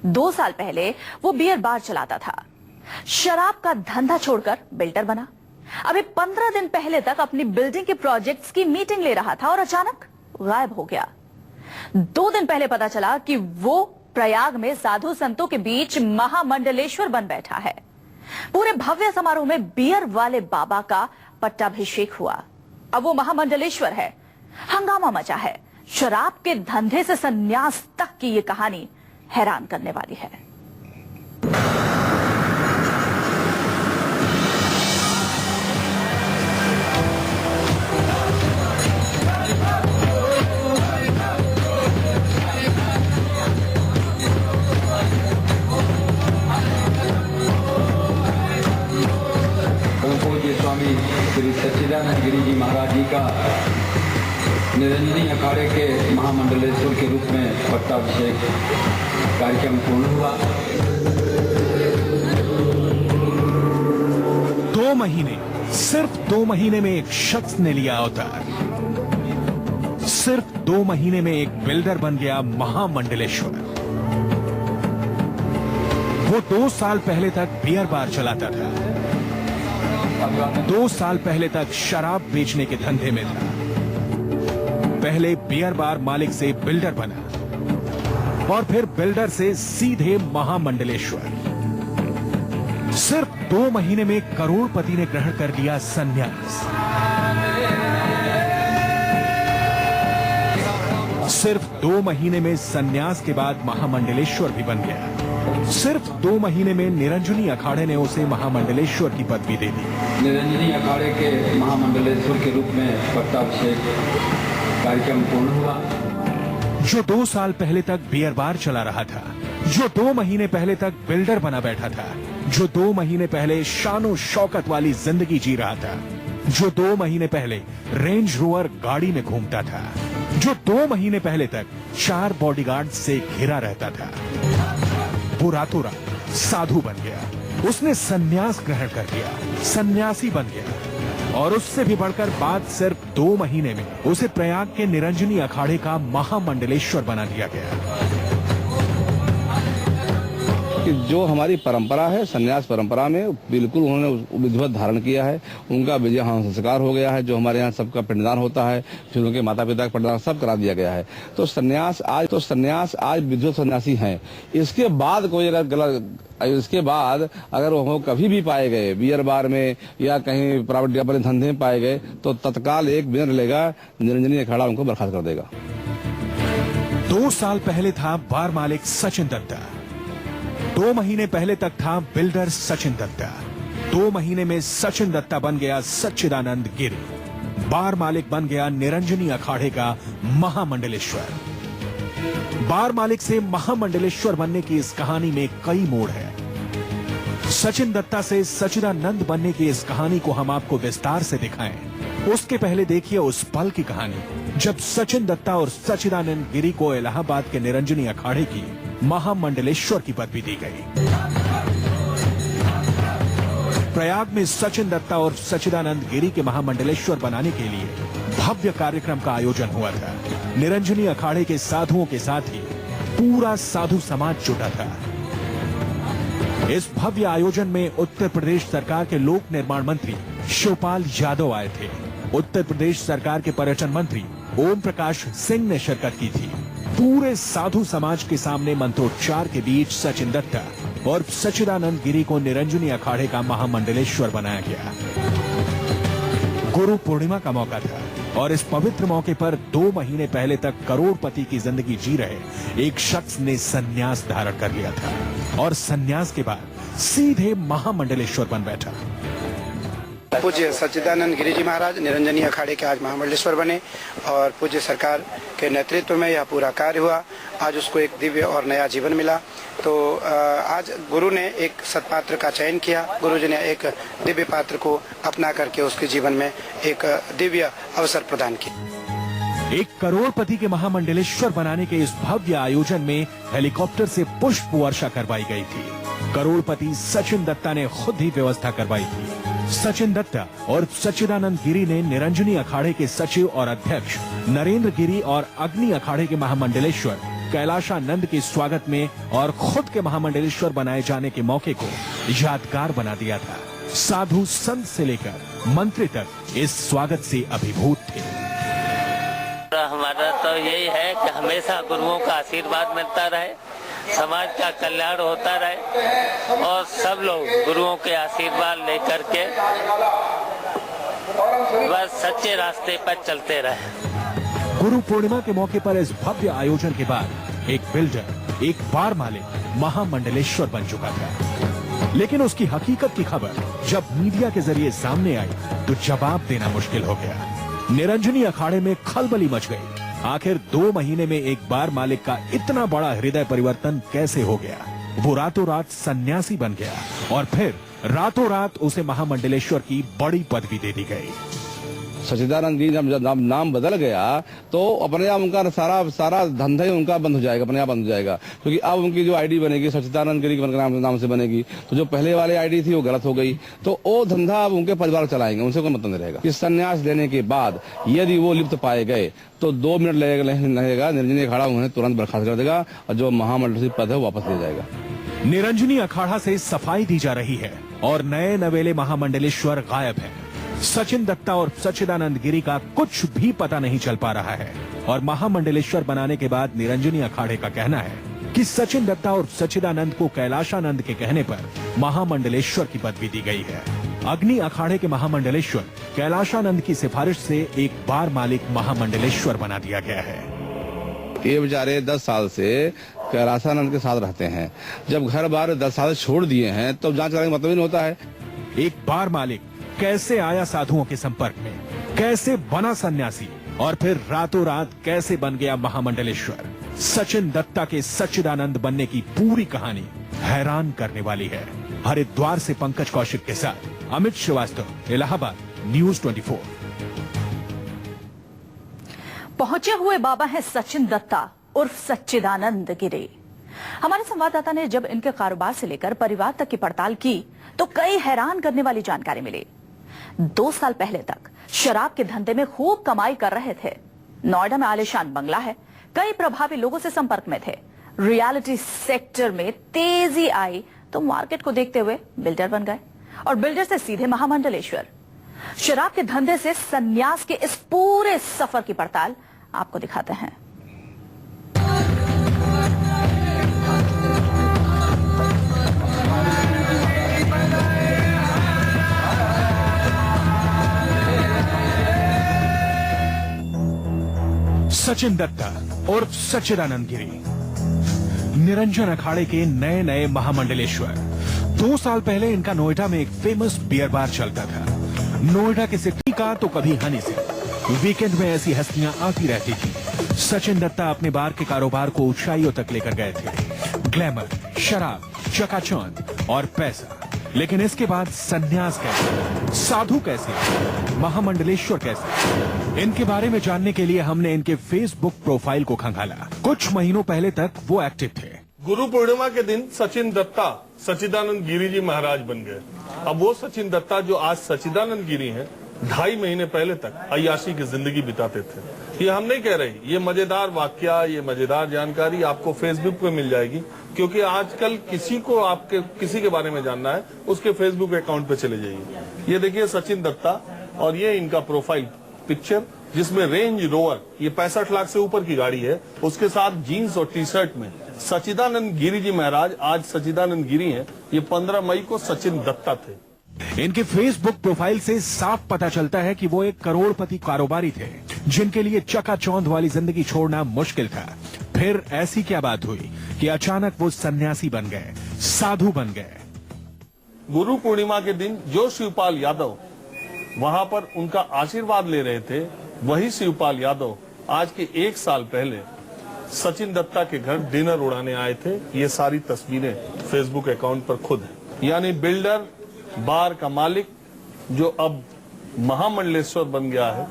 2 साल पहले वो बियर बार चलाता था, शराब का धंधा छोड़कर बिल्डर बना। अभी 15 दिन पहले तक अपनी बिल्डिंग के प्रोजेक्ट्स की मीटिंग ले रहा था और अचानक गायब हो गया। 2 दिन पहले पता चला कि वो प्रयाग में साधु संतों के बीच महामंडलेश्वर बन बैठा है। पूरे भव्य समारोह में बियर वाले बाबा का पट्टाभिषेक हुआ। अब वो महामंडलेश्वर है। हंगामा मचा है। शराब के धंधे से संन्यास तक की ये कहानी हैरान करने वाली है। स्वामी श्री सच्चिदानंद गिरी जी महाराज जी का निरंजनी अखाड़े के महामंडलेश्वर के रूप में पट्टाभिषेक कार्यक्रम पूर्ण हुआ। 2 महीने, सिर्फ 2 महीने में एक शख्स ने लिया अवतार। सिर्फ 2 महीने में एक बिल्डर बन गया महामंडलेश्वर। वो 2 साल पहले तक बियर बार चलाता था। 2 साल पहले तक शराब बेचने के धंधे में था। पहले बियर बार मालिक से बिल्डर बना और फिर बिल्डर से सीधे महामंडलेश्वर। सिर्फ 2 महीने में करोड़पति ने ग्रहण कर लिया संन्यास। सिर्फ 2 महीने में संन्यास के बाद महामंडलेश्वर भी बन गया। सिर्फ 2 महीने में निरंजनी अखाड़े ने उसे महामंडलेश्वर की पदवी दे दी। निरंजनी अखाड़े के महामंडलेश्वर के रूप में पट्टाभिषेक कार्यक्रम पूर्ण हुआ। जो 2 साल पहले तक बियर बार चला रहा था, जो 2 महीने पहले तक बिल्डर बना बैठा था, जो 2 महीने पहले शानो शौकत वाली जिंदगी जी रहा था, जो 2 महीने पहले रेंज रोवर गाड़ी में घूमता था, जो 2 महीने पहले तक 4 बॉडीगार्ड से घिरा रहता था, वो रातों रात साधु बन गया। उसने संन्यास ग्रहण कर लिया, सन्यासी बन गया। और उससे भी बढ़कर बात सिर्फ 2 महीने में उसे प्रयाग के निरंजनी अखाड़े का महामंडलेश्वर बना दिया गया। कि जो हमारी परंपरा है, संन्यास परंपरा में बिल्कुल उन्होंने विधिवत धारण किया है। उनका विजय संस्कार हो गया है। जो हमारे यहाँ सबका पिंडदान होता है, फिर उनके माता पिता का पिंडदान सब करा दिया गया है। तो संन्यास आज विधिवत सन्यासी हैं। इसके बाद कोई अगर वो कभी भी पाए गए बियर बार में या कहीं प्राइवेट अपने धंधे में पाए गए तो तत्काल एक बियर लेगा, निरंजनी अखाड़ा उनको बर्खास्त कर देगा। 2 साल पहले था बार मालिक सचिन दत्ता। 2 महीने पहले तक था बिल्डर सचिन दत्ता। 2 महीने में सचिन दत्ता बन गया सच्चिदानंद गिरी। बार मालिक बन गया निरंजनी अखाड़े का महामंडलेश्वर। बार मालिक से महामंडलेश्वर बनने की इस कहानी में कई मोड़ है। सचिन दत्ता से सच्चिदानंद बनने की इस कहानी को हम आपको विस्तार से दिखाएं। उसके पहले देखिए उस पल की कहानी जब सचिन दत्ता और सच्चिदानंद गिरी को इलाहाबाद के निरंजनी अखाड़े की महामंडलेश्वर की पदवी दी गई। प्रयाग में सचिन दत्ता और सच्चिदानंद गिरी के महामंडलेश्वर बनाने के लिए भव्य कार्यक्रम का आयोजन हुआ था। निरंजनी अखाड़े के साधुओं के साथ ही पूरा साधु समाज जुटा था। इस भव्य आयोजन में उत्तर प्रदेश सरकार के लोक निर्माण मंत्री शिवपाल यादव आए थे। उत्तर प्रदेश सरकार के पर्यटन मंत्री ओम प्रकाश सिंह ने शिरकत की थी। पूरे साधु समाज के सामने मंत्रोच्चार के बीच सचिन दत्ता और सच्चिदानंद गिरी को निरंजनी अखाड़े का महामंडलेश्वर बनाया गया। गुरु पूर्णिमा का मौका था और इस पवित्र मौके पर 2 महीने पहले तक करोड़पति की जिंदगी जी रहे एक शख्स ने संन्यास धारण कर लिया था और संन्यास के बाद सीधे महामंडलेश्वर बन बैठा। पूज्य सच्चिदानंद गिरी जी महाराज निरंजनी अखाड़े के आज महामंडलेश्वर बने और पूज्य सरकार के नेतृत्व में यह पूरा कार्य हुआ। आज उसको एक दिव्य और नया जीवन मिला। तो आज गुरु ने एक सत्पात्र का चयन किया। गुरु जी ने एक दिव्य पात्र को अपना करके उसके जीवन में एक दिव्य अवसर प्रदान किया। 1 करोड़पति के महामंडलेश्वर बनाने के इस भव्य आयोजन में हेलीकॉप्टर से पुष्प वर्षा करवाई गई थी। करोड़पति सचिन दत्ता ने खुद ही व्यवस्था करवाई थी। सचिन दत्ता और सच्चिदानंद गिरी ने निरंजनी अखाड़े के सचिव और अध्यक्ष नरेंद्र गिरी और अग्नि अखाड़े के महामंडलेश्वर कैलाशानंद के स्वागत में और खुद के महामंडलेश्वर बनाए जाने के मौके को यादगार बना दिया था। साधु संत से लेकर मंत्री तक इस स्वागत से अभिभूत थे। हमारा तो यही है कि हमेशा गुरुओं का आशीर्वाद मिलता रहे, समाज का कल्याण होता रहे और सब लोग गुरुओं के आशीर्वाद लेकर के बस सच्चे रास्ते पर चलते रहे। गुरु पूर्णिमा के मौके पर इस भव्य आयोजन के बाद एक बिल्डर एक बार मालिक महामंडलेश्वर बन चुका था, लेकिन उसकी हकीकत की खबर जब मीडिया के जरिए सामने आई तो जवाब देना मुश्किल हो गया। निरंजनी अखाड़े में खलबली मच गई। आखिर 2 महीने में एक बार मालिक का इतना बड़ा हृदय परिवर्तन कैसे हो गया? वो रातों रात सन्यासी बन गया और फिर रातों रात उसे महामंडलेश्वर की बड़ी पदवी दे दी गई। सच्चिदानंद जी जब नाम बदल गया तो अपने आप उनका सारा धंधा ही उनका बंद हो जाएगा, अपने आप बंद हो जाएगा, क्योंकि अब उनकी जो आईडी बनेगी सच्चिदानंद गिरी के नाम से बनेगी, तो जो पहले वाली आईडी थी वो गलत हो गई, तो वो धंधा अब उनके परिवार चलाएंगे, उनसे कोई मतलब नहीं रहेगा। इस संन्यास लेने के बाद यदि वो लिप्त पाए गए तो 2 मिनट लगेगा, निरंजनी अखाड़ा उन्हें तुरंत बर्खास्त कर देगा और जो महामंडल पद है वो वापस ले जाएगा। निरंजनी अखाड़ा से सफाई दी जा रही है और नए नवेले महामंडलेश्वर गायब है। सचिन दत्ता और सच्चिदानंद गिरी का कुछ भी पता नहीं चल पा रहा है और महामंडलेश्वर बनाने के बाद निरंजनी अखाड़े का कहना है कि सचिन दत्ता और सच्चिदानंद को कैलाशानंद के कहने पर महामंडलेश्वर की पदवी दी गई है। अग्नि अखाड़े के महामंडलेश्वर कैलाशानंद की सिफारिश से एक बार मालिक महामंडलेश्वर बना दिया गया है। ये बेचारे 10 साल से कैलाशानंद के साथ रहते हैं, जब घर बार 10 साल छोड़ दिए हैं तो जांच कराने का मतलब ही नहीं होता है। एक बार मालिक कैसे आया साधुओं के संपर्क में, कैसे बना सन्यासी और फिर रातों रात कैसे बन गया महामंडलेश्वर? सचिन दत्ता के सच्चिदानंद बनने की पूरी कहानी हैरान करने वाली है। हरिद्वार से पंकज कौशिक के साथ अमित श्रीवास्तव, इलाहाबाद, न्यूज़ 24। पहुंचे हुए बाबा हैं सचिन दत्ता उर्फ सच्चिदानंद गिरी। हमारे संवाददाता ने जब इनके कारोबार से लेकर परिवार तक की पड़ताल की तो कई हैरान करने वाली जानकारी मिली। 2 साल पहले तक शराब के धंधे में खूब कमाई कर रहे थे। नोएडा में आलीशान बंगला है, कई प्रभावी लोगों से संपर्क में थे। रियलिटी सेक्टर में तेजी आई तो मार्केट को देखते हुए बिल्डर बन गए और बिल्डर से सीधे महामंडलेश्वर। शराब के धंधे से संन्यास के इस पूरे सफर की पड़ताल आपको दिखाते हैं। सचिन दत्ता और सच्चिदानंद गिरी, निरंजन अखाड़े के नए नए महामंडलेश्वर। 2 साल पहले इनका नोएडा में एक फेमस बियर बार चलता था। नोएडा के सिटी का तो कभी हनी से वीकेंड में ऐसी हस्तियां आती रहती थी। सचिन दत्ता अपने बार के कारोबार को ऊंचाइयों तक लेकर गए थे। ग्लैमर, शराब, चकाचौंध और पैसा। लेकिन इसके बाद सन्यास कैसे, साधु कैसे, महामंडलेश्वर कैसे? इनके बारे में जानने के लिए हमने इनके फेसबुक प्रोफाइल को खंगाला। कुछ महीनों पहले तक वो एक्टिव थे। गुरु पूर्णिमा के दिन सचिन दत्ता सच्चिदानंद गिरी जी महाराज बन गए। अब वो सचिन दत्ता जो आज सच्चिदानंद गिरी हैं, 2.5 महीने पहले तक अय्याशी की जिंदगी बिताते थे। ये हम नहीं कह रहे, ये मजेदार वाकया, ये मजेदार जानकारी आपको फेसबुक पे मिल जाएगी, क्योंकि आजकल किसी को आपके किसी के बारे में जानना है उसके फेसबुक अकाउंट पे चले जाइए। ये देखिए सचिन दत्ता और ये इनका प्रोफाइल पिक्चर, जिसमें रेंज रोवर, ये 65 लाख से ऊपर की गाड़ी है, उसके साथ जीन्स और टी शर्ट में सच्चिदानंद गिरी जी महाराज आज सच्चिदानंद गिरी हैं। ये 15 मई को सचिन दत्ता थे। इनके फेसबुक प्रोफाइल से साफ पता चलता है कि वो एक करोड़पति कारोबारी थे जिनके लिए चकाचौंध वाली जिंदगी छोड़ना मुश्किल था। फिर ऐसी क्या बात हुई कि अचानक वो सन्यासी बन गए, साधु बन गए? गुरु पूर्णिमा के दिन जो शिवपाल यादव वहां पर उनका आशीर्वाद ले रहे थे, वही शिवपाल यादव आज के 1 साल पहले सचिन दत्ता के घर डिनर उड़ाने आए थे। ये सारी तस्वीरें फेसबुक अकाउंट पर खुद है। यानी बिल्डर, बार का मालिक जो अब महामंडलेश्वर बन गया है,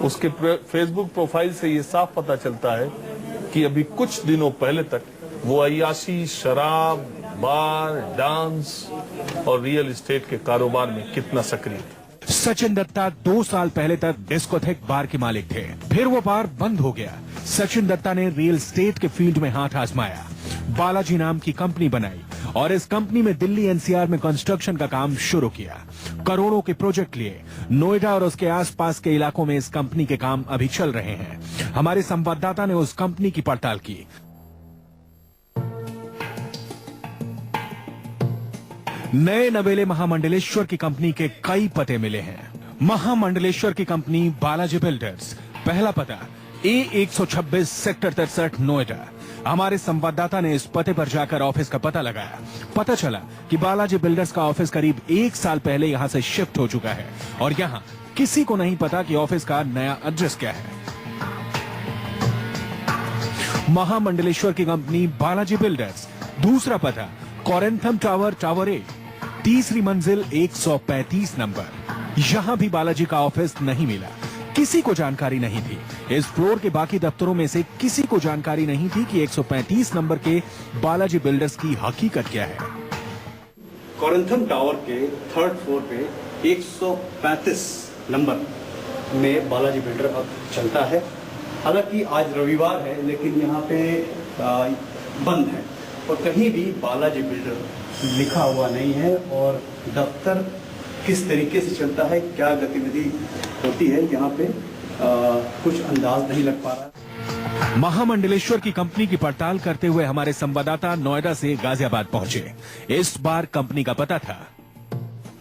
उसके फेसबुक प्रोफाइल से ये साफ पता चलता है कि अभी कुछ दिनों पहले तक वो अय्याशी, शराब, बार, डांस और रियल एस्टेट के कारोबार में कितना सक्रिय थे। सचिन दत्ता 2 साल पहले तक डिस्कोथेक बार के मालिक थे। फिर वो बार बंद हो गया। सचिन दत्ता ने रियल एस्टेट के फील्ड में हाथ आजमाया, बालाजी नाम की कंपनी बनाई और इस कंपनी में दिल्ली एनसीआर में कंस्ट्रक्शन का काम शुरू किया। करोड़ों के प्रोजेक्ट लिए नोएडा और उसके आसपास के इलाकों में इस कंपनी के काम अभी चल रहे हैं। हमारे संवाददाता ने उस कंपनी की पड़ताल की। नए नवेले महामंडलेश्वर की कंपनी के कई पते मिले हैं। महामंडलेश्वर की कंपनी बालाजी बिल्डर्स, पहला पता A126 सेक्टर 63 नोएडा। हमारे संवाददाता ने इस पते पर जाकर ऑफिस का पता लगाया। पता चला कि बालाजी बिल्डर्स का ऑफिस करीब 1 साल पहले यहां से शिफ्ट हो चुका है और यहां किसी को नहीं पता कि ऑफिस का नया एड्रेस क्या है। महामंडलेश्वर की कंपनी बालाजी बिल्डर्स, दूसरा पता कोरेंथम टावर, टावर ए, तीसरी मंजिल 135 नंबर। यहां भी बालाजी का ऑफिस नहीं मिला, किसी को जानकारी नहीं थी। इस फ्लोर के बाकी दफ्तरों में से किसी को जानकारी नहीं थी कि 135 नंबर के बालाजी बिल्डर्स की हकीकत क्या है। कोरेंथम टावर के 3rd फ्लोर पे 135 नंबर में बालाजी बिल्डर अब चलता है। हालांकि आज रविवार है लेकिन यहाँ पे बंद है और कहीं भी बालाजी बिल्डर लिखा हुआ नहीं है और दफ्तर किस तरीके से चलता है, क्या गतिविधि होती है यहाँ पे कुछ अंदाज नहीं लग पा रहा। महामंडलेश्वर की कंपनी की पड़ताल करते हुए हमारे संवाददाता नोएडा से गाजियाबाद पहुंचे। इस बार कंपनी का पता था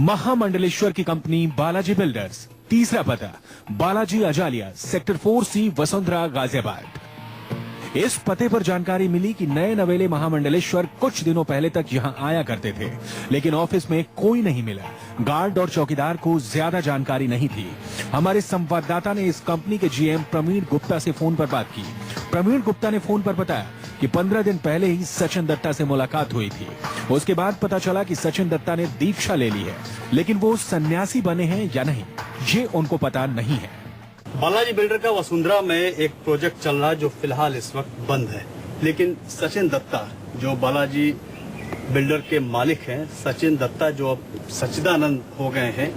महामंडलेश्वर की कंपनी बालाजी बिल्डर्स, तीसरा पता बालाजी अजालिया, सेक्टर 4C, वसुंधरा, गाजियाबाद। इस पते पर जानकारी मिली कि नए नवेले महामंडलेश्वर कुछ दिनों पहले तक यहां आया करते थे, लेकिन ऑफिस में कोई नहीं मिला। गार्ड और चौकीदार को ज्यादा जानकारी नहीं थी। हमारे संवाददाता ने इस कंपनी के जीएम प्रवीण गुप्ता से फोन पर बात की। प्रवीण गुप्ता ने फोन पर बताया कि 15 दिन पहले ही सचिन दत्ता से मुलाकात हुई थी। उसके बाद पता चला कि सचिन दत्ता ने दीक्षा ले ली है, लेकिन वो सन्यासी बने हैं या नहीं, ये उनको पता नहीं है। बालाजी बिल्डर का वसुंधरा में एक प्रोजेक्ट चल रहा है जो फिलहाल इस वक्त बंद है, लेकिन सचिन दत्ता जो बालाजी बिल्डर के मालिक हैं, सचिन दत्ता जो अब सच्चिदानंद हो गए हैं,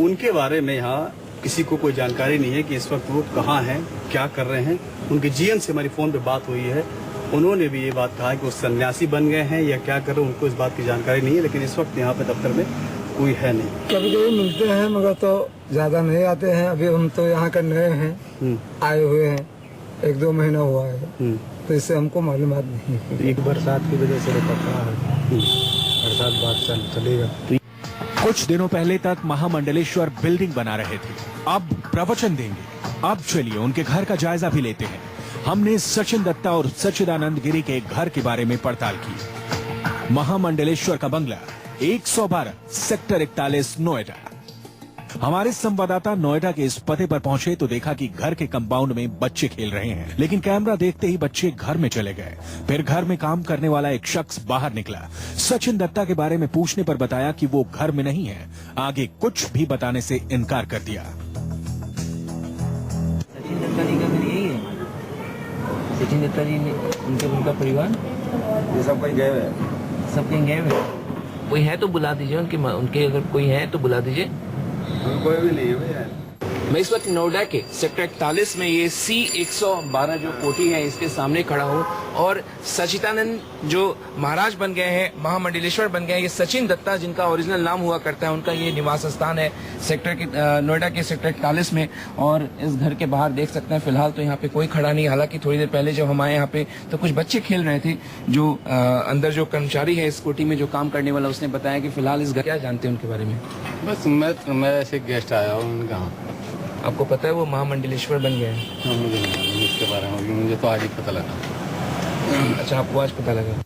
उनके बारे में यहाँ किसी को कोई जानकारी नहीं है कि इस वक्त वो कहाँ हैं, क्या कर रहे हैं। उनके जीएम से हमारी फोन पे बात हुई है, उन्होंने भी ये बात कहा कि वो सन्यासी बन गए हैं या क्या कर रहे हैं, उनको इस बात की जानकारी नहीं है। लेकिन इस वक्त यहाँ पे दफ्तर में कोई है नहीं। कभी कभी मिलते हैं मगर तो ज्यादा नहीं आते हैं। अभी हम तो यहाँ के नए हैं, आए हुए हैं, 1-2 महीना हुआ है, तो इससे हमको मालूमात नहीं है। एक बरसात की वजह से पता है, बरसात बात चलेगा। कुछ दिनों पहले तक महामंडलेश्वर बिल्डिंग बना रहे थे, अब प्रवचन देंगे। अब चलिए उनके घर का जायजा भी लेते हैं। हमने सचिन दत्ता और सच्चिदानंद गिरी के घर के बारे में पड़ताल की। महामंडलेश्वर का बंगला 112 सेक्टर 41 नोएडा। हमारे संवाददाता नोएडा के इस पते पर पहुंचे तो देखा कि घर के कंपाउंड में बच्चे खेल रहे हैं, लेकिन कैमरा देखते ही बच्चे घर में चले गए। फिर घर में काम करने वाला एक शख्स बाहर निकला। सचिन दत्ता के बारे में पूछने पर बताया कि वो घर में नहीं है। आगे कुछ भी बताने से इनकार कर दिया। सचिन दत्ता जी का घर यही है। सचिन दत्ता जी ने उनका परिवार ये सब कहीं गए हुए, सब कहीं गए हुए। कोई है तो बुला दीजिए, उनके अगर कोई है तो बुला दीजिए। कोई भी नहीं है भैया। मैं इस वक्त नोएडा के सेक्टर 41 में ये C112 जो कोठी है इसके सामने खड़ा हूँ और सच्चिदानंद जो महाराज बन गए हैं, महामंडलेश्वर बन गए हैं, ये सचिन दत्ता जिनका ओरिजिनल नाम हुआ करता है, उनका ये निवास स्थान है सेक्टर के नोएडा के सेक्टर 41 में। और इस घर के बाहर देख सकते हैं फिलहाल तो यहाँ पे कोई खड़ा नहीं। हालांकि थोड़ी देर पहले जब हम आए यहाँ पे तो कुछ बच्चे खेल रहे थे। जो अंदर जो कर्मचारी है इस कोठी में जो काम करने वाला, उसने बताया कि फिलहाल इस घर क्या जानते हैं उनके बारे में। बस मैं ऐसे गेस्ट आया हूँ उनका। आपको पता है वो महामंडलेश्वर बन गए हैं? मुझे नहीं मालूम इसके बारे में, मुझे तो आज ही पता लगा। अच्छा, आपको आज पता लगा?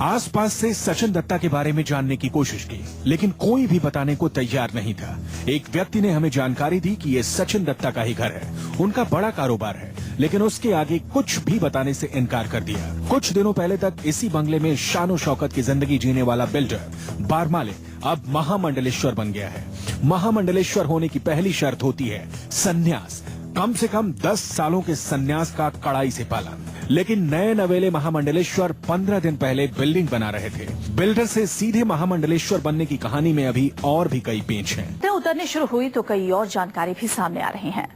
आसपास से सचिन दत्ता के बारे में जानने की कोशिश की, लेकिन कोई भी बताने को तैयार नहीं था। एक व्यक्ति ने हमें जानकारी दी कि ये सचिन दत्ता का ही घर है, उनका बड़ा कारोबार है, लेकिन उसके आगे कुछ भी बताने से इनकार कर दिया। कुछ दिनों पहले तक इसी बंगले में शानो शौकत की जिंदगी जीने वाला बिल्डर बारमाले अब महामंडलेश्वर बन गया है। महामंडलेश्वर होने की पहली शर्त होती है सन्यास, कम से कम 10 सालों के सन्यास का कड़ाई से पालन। लेकिन नए नवेले महामंडलेश्वर 15 दिन पहले बिल्डिंग बना रहे थे। बिल्डर से सीधे महामंडलेश्वर बनने की कहानी में अभी और भी कई पेच हैं। उतरने शुरू हुई तो कई और जानकारी भी सामने आ रही हैं।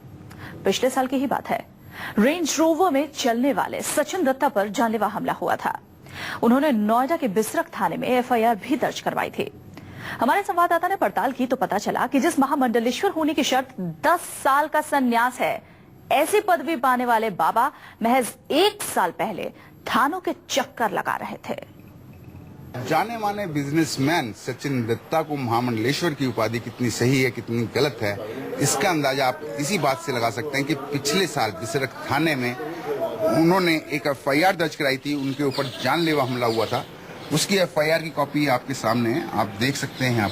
पिछले साल की ही बात है, रेंज रोवर में चलने वाले सचिन दत्ता पर जानलेवा हमला हुआ था। उन्होंने नोएडा के बिसरख थाने में एफआईआर भी दर्ज करवाई थी। हमारे संवाददाता ने पड़ताल की तो पता चला कि जिस महामंडलेश्वर होने की शर्त 10 साल का संन्यास है, ऐसी पदवी पाने वाले बाबा महज 1 साल पहले थानों के चक्कर लगा रहे थे। जाने माने बिजनेसमैन सचिन दत्ता को महामंडलेश्वर की उपाधि कितनी सही है, कितनी गलत है, इसका अंदाजा आप इसी बात से लगा सकते हैं कि पिछले साल बिसरख थाने में उन्होंने एक एफआईआर दर्ज कराई थी। उनके ऊपर जानलेवा हमला हुआ था। उसकी एफआईआर की कॉपी आपके सामने है, आप देख सकते हैं।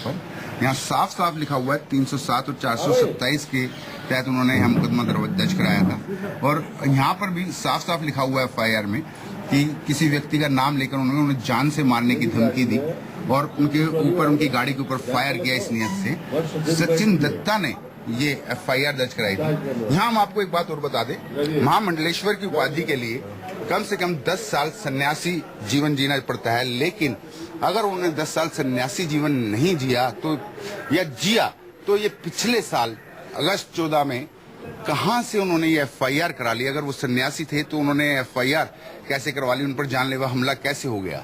यहाँ साफ साफ लिखा हुआ है 307 और 427 के तहत उन्होंने मुकदमा दर्ज कराया था। और यहाँ पर भी साफ साफ लिखा हुआ है एफआईआर में कि किसी व्यक्ति का नाम लेकर उन्होंने जान से मारने की धमकी दी और उनके ऊपर, उनकी गाड़ी के ऊपर फायर किया इस नियत से। सचिन दत्ता ने ये एफआईआर दर्ज कराई थी। यहाँ हम आपको एक बात और बता दें, महामंडलेश्वर की उपाधि के लिए कम से कम 10 साल सन्यासी जीवन जीना पड़ता है। लेकिन अगर उन्होंने 10 साल सन्यासी जीवन नहीं जिया तो ये पिछले साल अगस्त 14 में कहां से उन्होंने ये एफआईआर करा ली? अगर वो सन्यासी थे तो उन्होंने एफआईआर कैसे करवा ली? उन पर जानलेवा हमला कैसे हो गया?